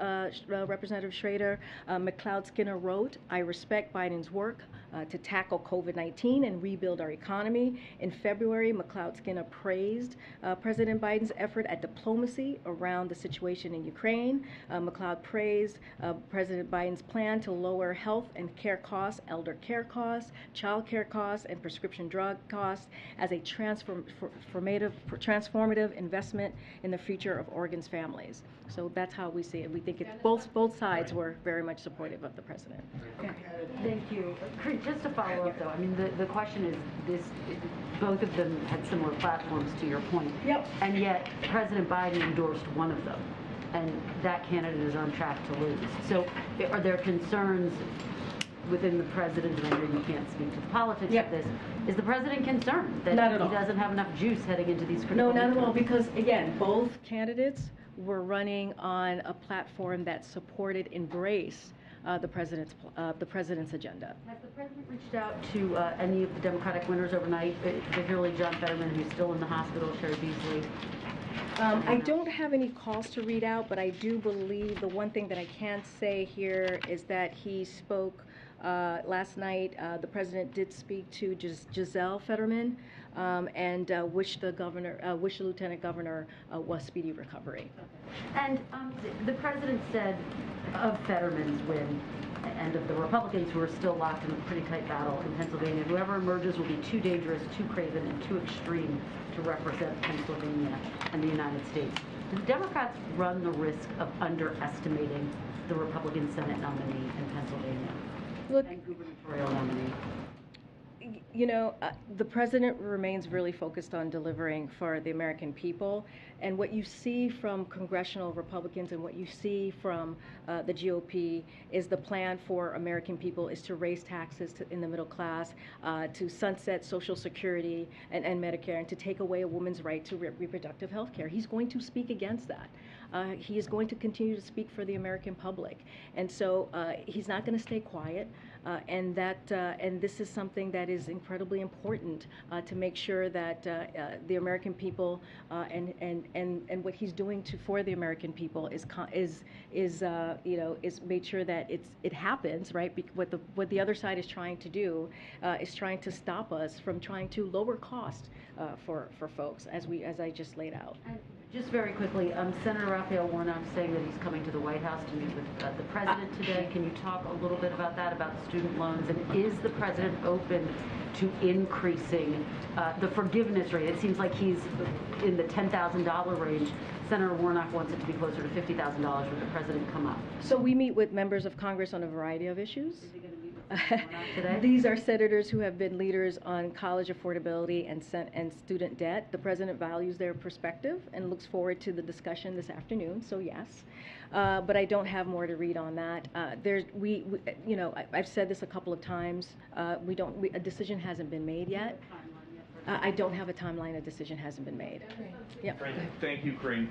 Representative Schrader. McLeod Skinner wrote, "I respect Biden's work to tackle COVID-19 and rebuild our economy." In February, McLeod Skinner praised President Biden's effort at diplomacy around the situation in Ukraine. McLeod praised President Biden's plan to lower health and care costs, elder care costs, child care costs, and prescription drug costs as a transformative investment in the future of Oregon's families. So that's how we see it. We think both sides were very much supportive of the president. Okay. Thank you. Just to follow up, though, I mean, the question is both of them had similar platforms, to your point. Yep. And yet, President Biden endorsed one of them, and that candidate is on track to lose. So, are there concerns within the president, and I know you can't speak to the politics of this, is the president concerned that he doesn't have enough juice heading into these critical No, not at all, because, again, both candidates were running on a platform that supported embrace the president's agenda. Has the president reached out to any of the Democratic winners overnight, particularly John Fetterman, who's still in the hospital, Sherry Beasley? I don't have any calls to read out, but I do believe the one thing that I can say here is that he spoke last night. The president did speak to Giselle Fetterman and wished the lieutenant governor was speedy recovery. And the president said of Fetterman's win and of the Republicans who are still locked in a pretty tight battle in Pennsylvania, whoever emerges will be too dangerous, too craven, and too extreme to represent Pennsylvania and the United States. Do the Democrats run the risk of underestimating the Republican Senate nominee in Pennsylvania and gubernatorial nominee? The president remains really focused on delivering for the American people. And what you see from congressional Republicans and what you see from the GOP is the plan for American people is to raise taxes in the middle class, to sunset Social Security and Medicare, and to take away a woman's right to reproductive health care. He's going to speak against that. He is going to continue to speak for the American public. And so he's not going to stay quiet. And this is something that is incredibly important to make sure that the American people and what he's doing for the American people is made sure that it happens, right? What the other side is trying to do is trying to stop us from trying to lower cost for folks, as I just laid out. And just very quickly, Senator Raphael Warnock saying that he's coming to the White House to meet with the president today. Can you talk a little bit about that, about student loans, and is the president open to increasing the forgiveness rate? It seems like he's in the $10,000 range. Senator Warnock wants it to be closer to $50,000. Would the president come up? So we meet with members of Congress on a variety of issues. Is he going to meet with Warnock today? These are senators who have been leaders on college affordability and student debt. The president values their perspective and looks forward to the discussion this afternoon. So yes, but I don't have more to read on that. I've said this a couple of times. A decision hasn't been made yet. I don't have a timeline. A decision hasn't been made. Yeah. Thank you, Karine.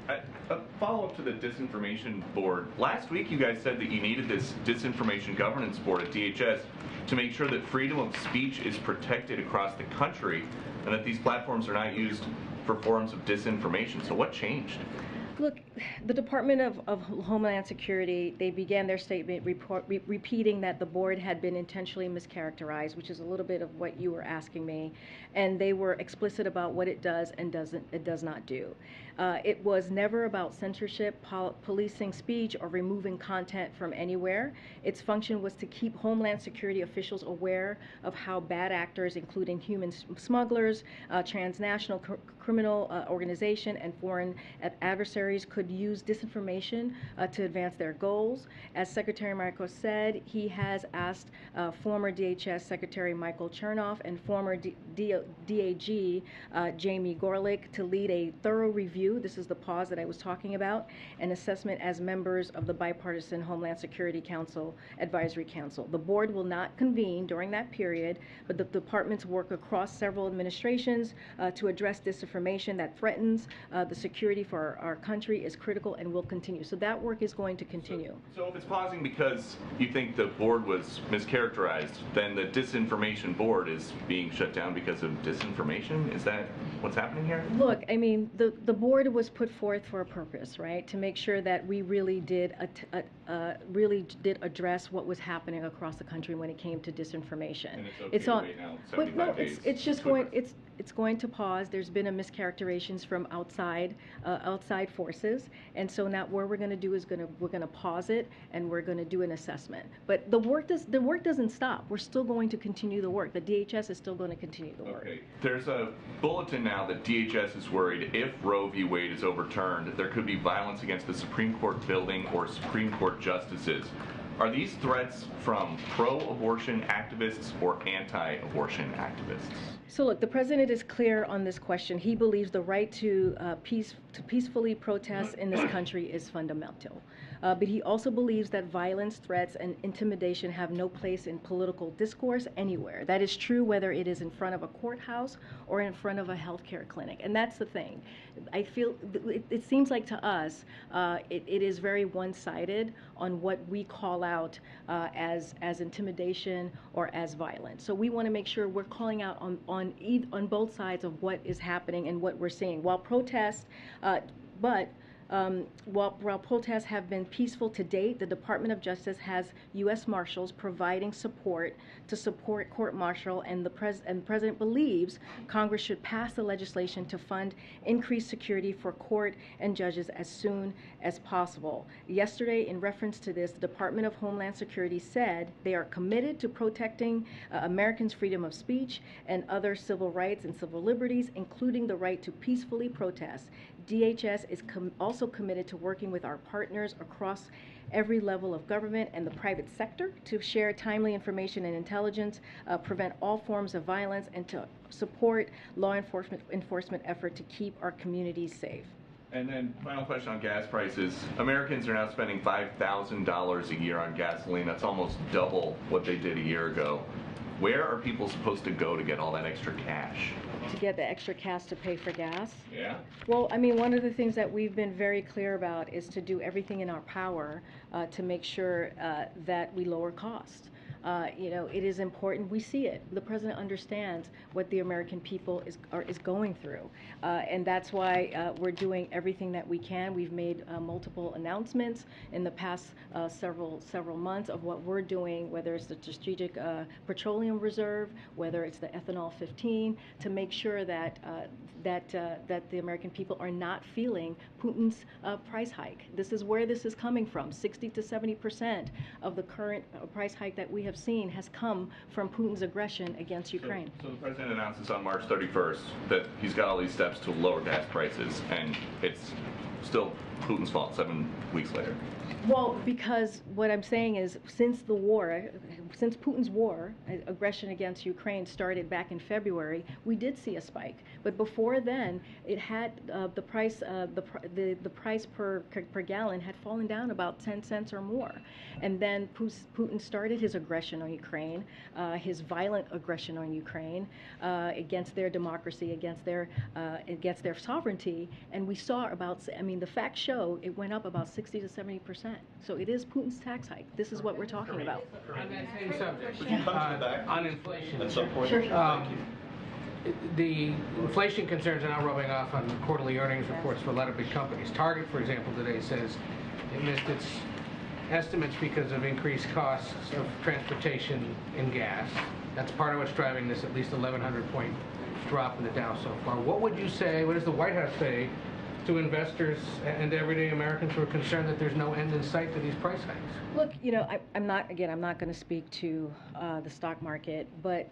A follow-up to the Disinformation Board. Last week, you guys said that you needed this Disinformation Governance Board at DHS to make sure that freedom of speech is protected across the country and that these platforms are not used for forms of disinformation. So what changed? Look, the Department of Homeland Security, they began their statement repeating that the board had been intentionally mischaracterized, which is a little bit of what you were asking me, and they were explicit about what it does and does not do. It was never about censorship, policing speech, or removing content from anywhere. Its function was to keep Homeland Security officials aware of how bad actors, including human smugglers, transnational criminal organization, and foreign adversaries could use disinformation to advance their goals. As Secretary Marco said, he has asked former DHS Secretary Michael Chernoff and former DAG Jamie Gorelick to lead a thorough review. This is the pause that I was talking about, an assessment as members of the bipartisan Homeland Security Council Advisory Council. The board will not convene during that period, but the departments work across several administrations to address disinformation that threatens the security for our country is critical and will continue. So that work is going to continue. So if it's pausing because you think the board was mischaracterized, then the Disinformation Board is being shut down because of disinformation? Is that what's happening here? Look, I mean, the board was put forth for a purpose, right? To make sure that we really did address what was happening across the country when it came to disinformation. And it's okay to wait now 75 days. It's just it's going to pause. There's been a mischaracterizations from outside forces, and so now what we're going to do is we're going to pause it and we're going to do an assessment. But the work doesn't stop. We're still going to continue the work. The DHS is still going to continue the work. Okay. There's a bulletin now that DHS is worried if Roe v. Wade is overturned, there could be violence against the Supreme Court building or Supreme Court justices. Are these threats from pro-abortion activists or anti-abortion activists? So look, the president is clear on this question. He believes the right to peacefully protest in this country is fundamental. But he also believes that violence, threats, and intimidation have no place in political discourse anywhere. That is true whether it is in front of a courthouse or in front of a healthcare clinic. And that's the thing. I feel it seems like to us it is very one-sided on what we call out as intimidation or as violence. So we want to make sure we're calling out on both sides of what is happening and what we're seeing. While protests, while protests have been peaceful to date, the Department of Justice has U.S. Marshals providing support to support court-martial, and the President believes Congress should pass the legislation to fund increased security for court and judges as soon as possible. Yesterday, in reference to this, the Department of Homeland Security said they are committed to protecting Americans' freedom of speech and other civil rights and civil liberties, including the right to peacefully protest. DHS is also committed to working with our partners across every level of government and the private sector to share timely information and intelligence, prevent all forms of violence, and to support law enforcement effort to keep our communities safe. And then final question on gas prices. Americans are now spending $5,000 a year on gasoline. That's almost double what they did a year ago. Where are people supposed to go to get all that extra cash? To get the extra cash to pay for gas? Yeah. Well, I mean, one of the things that we've been very clear about is to do everything in our power to make sure that we lower costs. It is important. We see it. The president understands what the American people is going through, and that's why we're doing everything that we can. We've made multiple announcements in the past several months of what we're doing, whether it's the Strategic Petroleum Reserve, whether it's the Ethanol 15, to make sure that the American people are not feeling Putin's price hike. This is where this is coming from. 60 to 70% of the current price hike that we have seen has come from Putin's aggression against Ukraine. So the president announces on March 31st that he's got all these steps to lower gas prices, and it's still Putin's fault 7 weeks later. Well, because what I'm saying is since Putin's war, aggression against Ukraine started back in February, we did see a spike. But before then, it had the price per gallon had fallen down about 10 cents or more. And then Putin started his aggression on Ukraine, his violent aggression on Ukraine against their democracy, against their sovereignty. And we saw the facts show it went up about 60 to 70%. So it is Putin's tax hike. This is what we're talking about. On that same subject, Would you come to the back on inflation. at some point? Sure. Thank you. the inflation concerns are now rubbing off on quarterly earnings reports for a lot of big companies. Target, for example, today says it missed its estimates because of increased costs of transportation and gas. That's part of what's driving this at least 1,100-point drop in the Dow so far. What would you say, what does the White House say to investors and everyday Americans who are concerned that there's no end in sight to these price hikes? Look, I'm not going to speak to the stock market, but,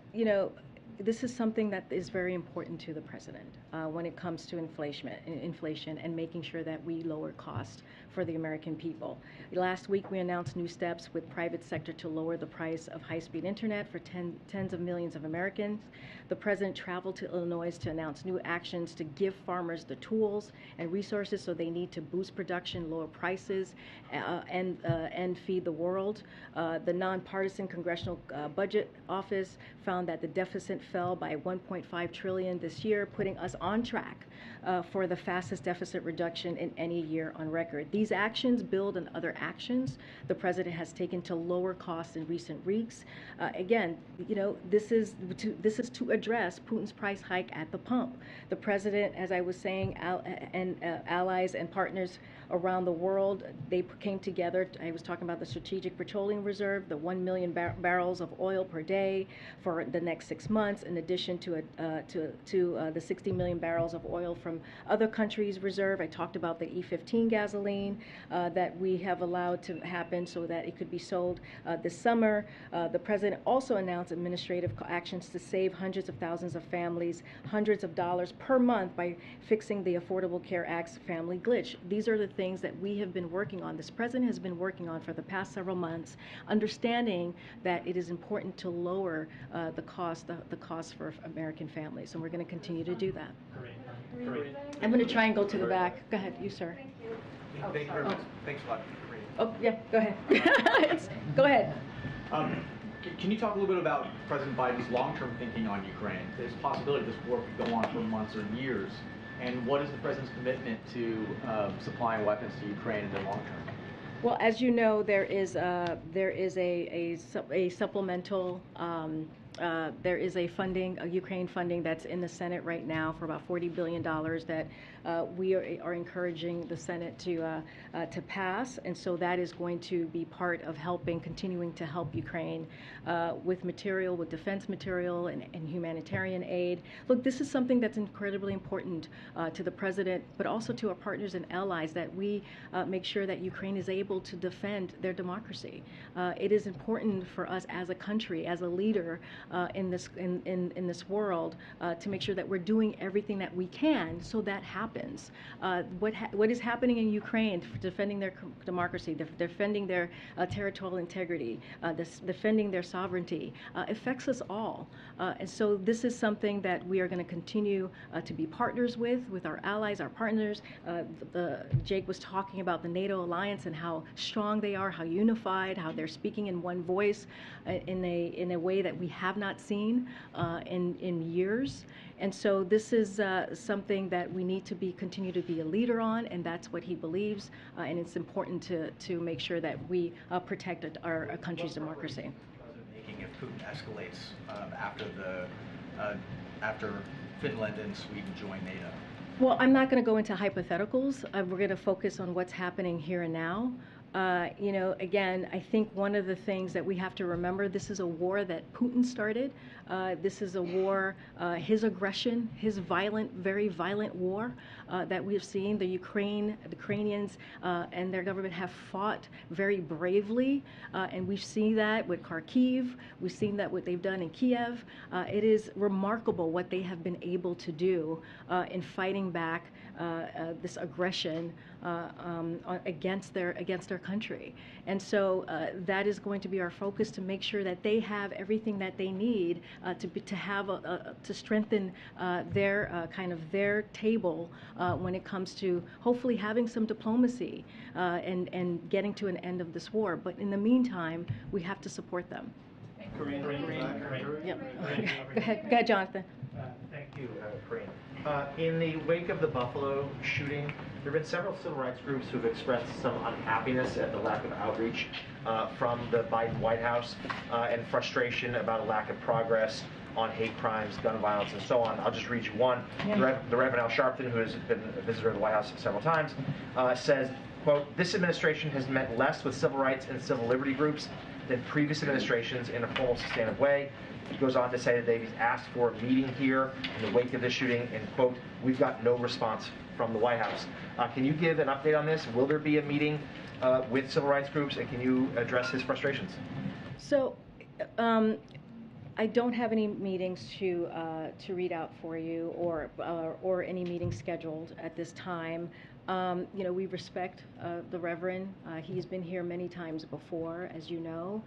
this is something that is very important to the president when it comes to inflation and making sure that we lower costs for the American people. Last week, we announced new steps with private sector to lower the price of high-speed internet for tens of millions of Americans. The president traveled to Illinois to announce new actions to give farmers the tools and resources so they need to boost production, lower prices, and feed the world. The nonpartisan Congressional Budget Office found that the deficit fell by $1.5 trillion this year, putting us on track for the fastest deficit reduction in any year on record. These actions build on other actions the president has taken to lower costs in recent weeks. Again, this is to address Putin's price hike at the pump. The president, as I was saying, allies and partners around the world, they came together. I was talking about the Strategic Petroleum Reserve, the 1 million barrels of oil per day for the next 6 months, in addition to the 60 million barrels of oil from other countries' reserve. I talked about the E15 gasoline that we have allowed to happen so that it could be sold this summer. The president also announced administrative actions to save hundreds of thousands of families hundreds of dollars per month by fixing the Affordable Care Act's family glitch. These are the things that we have been working on. This president has been working on for the past several months, understanding that it is important to lower the cost for American families, and we're going to continue to do that. I'm going to try and go to the back. Go ahead, you, sir. Thank you very much. Thanks a lot. Oh, yeah, go ahead. Go ahead. Can you talk a little bit about President Biden's long-term thinking on Ukraine? There's a possibility this war could go on for months or years. And what is the president's commitment to supplying weapons to Ukraine in the long term? Well, as you know, there is a supplemental. There is a Ukraine funding that's in the Senate right now for about $40 billion that we are encouraging the Senate to pass, and so that is going to be part of continuing to help Ukraine with material, with defense material and humanitarian aid. Look, this is something that's incredibly important to the president, but also to our partners and allies, that we make sure that Ukraine is able to defend their democracy. It is important for us as a country, as a leader in this world, to make sure that we're doing everything that we can so that happens. What is happening in Ukraine for defending their democracy, defending their territorial integrity, defending their sovereignty, affects us all. And so this is something that we are going to continue to be partners with our allies, our partners. Jake was talking about the NATO alliance and how strong they are, how unified, how they're speaking in one voice in a way that we have not seen in years. And so this is something that we need to continue to be a leader on, and that's what he believes. And it's important to make sure that we protect our country's democracy. Making if Putin escalates after Finland and Sweden join NATO? Well, I'm not going to go into hypotheticals. We're going to focus on what's happening here and now. Again, I think one of the things that we have to remember, this is a war that Putin started. This is a war, his aggression, his very violent war that we have seen. The Ukrainians and their government have fought very bravely, and we've seen that with Kharkiv. We've seen that what they've done in Kiev. It is remarkable what they have been able to do in fighting back this aggression against their country. And so that is going to be our focus, to make sure that they have everything that they need to strengthen their table when it comes to hopefully having some diplomacy and getting to an end of this war. But in the meantime, we have to support them. Karine. Yep. Go ahead, Jonathan. Thank you, Karine. In the wake of the Buffalo shooting, there have been several civil rights groups who have expressed some unhappiness at the lack of outreach from the Biden White House and frustration about a lack of progress on hate crimes, gun violence, and so on. I'll just read you one. Yeah. The Reverend Al Sharpton, who has been a visitor to the White House several times, says, quote, "This administration has met less with civil rights and civil liberty groups than previous administrations in a formal, substantive way." He goes on to say that they've asked for a meeting here in the wake of this shooting, and, quote, "We've got no response from the White House." Can you give an update on this? Will there be a meeting with civil rights groups, and can you address his frustrations? So, I don't have any meetings to read out for you, or any meetings scheduled at this time. You know, we respect the Reverend. He's been here many times before, as you know.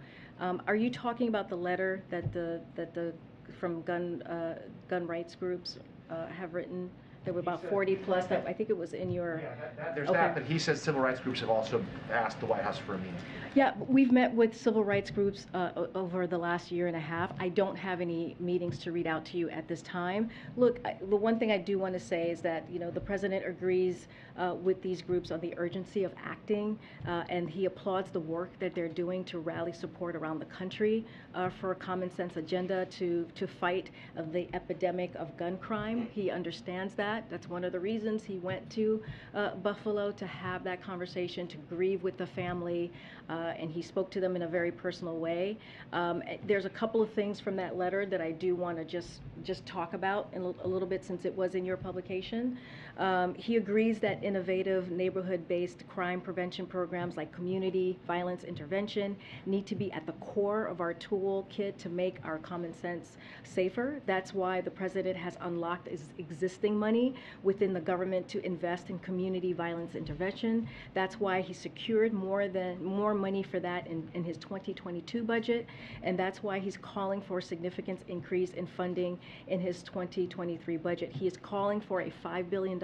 Are you talking about the letter that the from gun rights groups have written? There were about 40 plus. That I think it was in your. Yeah, there's okay. that, but he says civil rights groups have also asked the White House for a meeting. Yeah, we've met with civil rights groups over the last year and a half. I don't have any meetings to read out to you at this time. Look, the one thing I do want to say is that, you know, the president agrees with these groups on the urgency of acting, and he applauds the work that they're doing to rally support around the country for a common sense agenda to fight the epidemic of gun crime. He understands that. That's one of the reasons he went to Buffalo, to have that conversation, to grieve with the family, and he spoke to them in a very personal way. There's a couple of things from that letter that I do want to just talk about in a little bit, since it was in your publication. He agrees that innovative neighborhood-based crime prevention programs like community violence intervention need to be at the core of our toolkit to make our common sense safer. That's why the president has unlocked existing money within the government to invest in community violence intervention. That's why he secured more money for that in his 2022 budget, and that's why he's calling for a significant increase in funding in his 2023 budget. He is calling for a $5 billion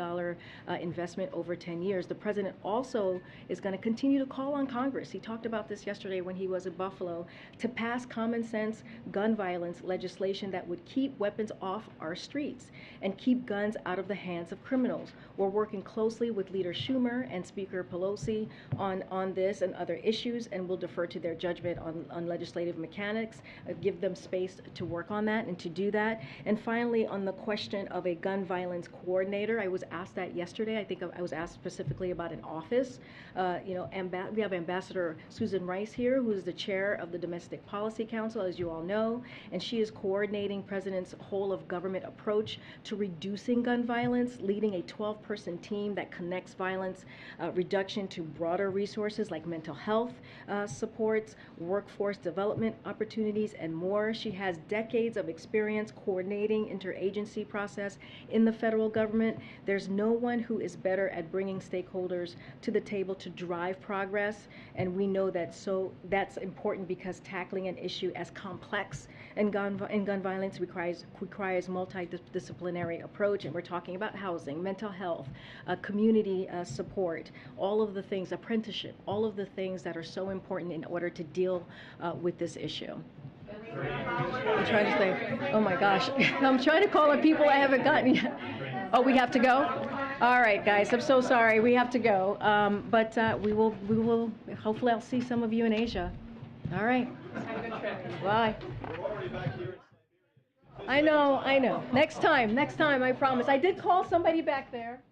investment over 10 years. The president also is going to continue to call on Congress. He talked about this yesterday when he was in Buffalo, to pass common sense gun violence legislation that would keep weapons off our streets and keep guns out of the hands of criminals. We're working closely with Leader Schumer and Speaker Pelosi on this and other issues, and we'll defer to their judgment on legislative mechanics, give them space to work on that and to do that. And finally, on the question of a gun violence coordinator, I was asked that yesterday. I think I was asked specifically about an office. You know, we have Ambassador Susan Rice here, who is the chair of the Domestic Policy Council, as you all know, and she is coordinating President's whole of government approach to reducing gun violence, leading a 12-person team that connects violence reduction to broader resources like mental health supports, workforce development opportunities, and more. She has decades of experience coordinating interagency process in the federal government. There's no one who is better at bringing stakeholders to the table to drive progress, and we know that. So that's important because tackling an issue as complex and gun violence requires multidisciplinary approach, and we're talking about housing, mental health, community support, all of the things, apprenticeship, all of the things that are so important in order to deal with this issue. I'm trying to think. Oh my gosh, I'm trying to call on people I haven't gotten yet. Oh, we have to go? All right, guys, I'm so sorry. We have to go. But we will, hopefully I'll see some of you in Asia. All right. Have a good trip. Bye. I know. Next time, I promise. I did call somebody back there.